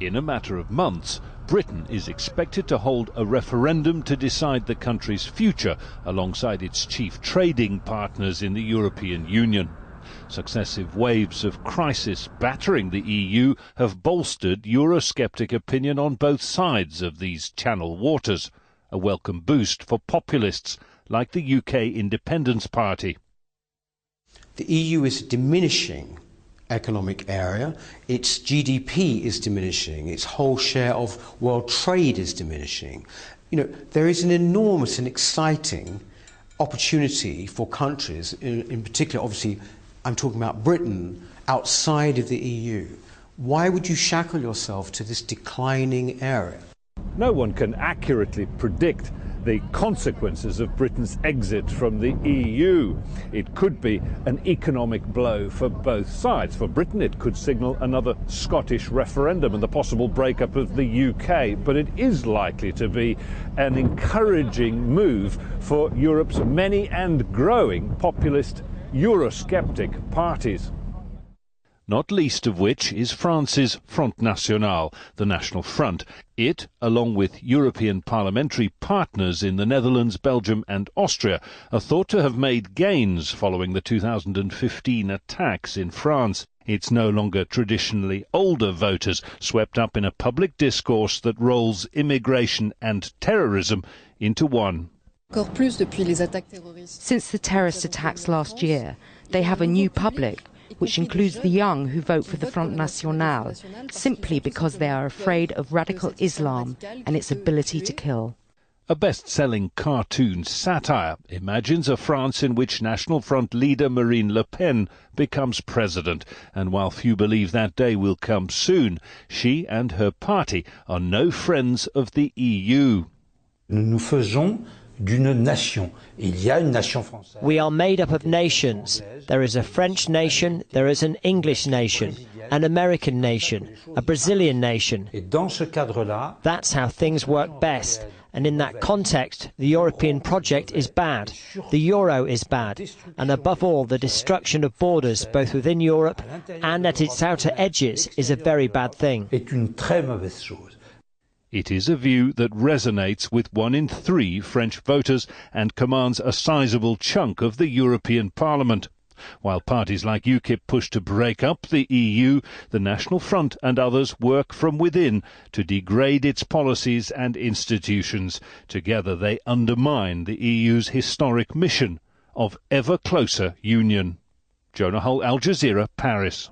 In a matter of months, Britain is expected to hold a referendum to decide the country's future alongside its chief trading partners in the European Union. Successive waves of crisis battering the EU have bolstered Eurosceptic opinion on both sides of these channel waters, a welcome boost for populists like the UK Independence Party. The EU is diminishing economic area, its GDP is diminishing, its whole share of world trade is diminishing. There is an enormous and exciting opportunity for countries, in particular, obviously, I'm talking about Britain, outside of the EU. Why would you shackle yourself to this declining area? No one can accurately predict the consequences of Britain's exit from the EU. It could be an economic blow for both sides. For Britain, it could signal another Scottish referendum and the possible breakup of the UK. But it is likely to be an encouraging move for Europe's many and growing populist Eurosceptic parties. Not least of which is France's Front National, the National Front. It, along with European parliamentary partners in the Netherlands, Belgium and Austria, are thought to have made gains following the 2015 attacks in France. It's no longer traditionally older voters swept up in a public discourse that rolls immigration and terrorism into one. Since the terrorist attacks last year, they have a new public, which includes the young who vote for the Front National, simply because they are afraid of radical Islam and its ability to kill. A best-selling cartoon satire imagines a France in which National Front leader Marine Le Pen becomes president, and while few believe that day will come soon, she and her party are no friends of the EU. Nous faisons d'une nation. Il y a une nation française. We are made up of nations. There is a French nation, there is an English nation, an American nation, a Brazilian nation. Et dans ce cadre-là, that's how things work best. And in that context, the European project is bad. The euro is bad. And above all, the destruction of borders, both within Europe and at its outer edges, is a very bad thing. est une très mauvaise chose. It is a view that resonates with 1 in 3 French voters and commands a sizable chunk of the European Parliament. While parties like UKIP push to break up the EU, the National Front and others work from within to degrade its policies and institutions. Together they undermine the EU's historic mission of ever closer union. Jonah Hull, Al Jazeera, Paris.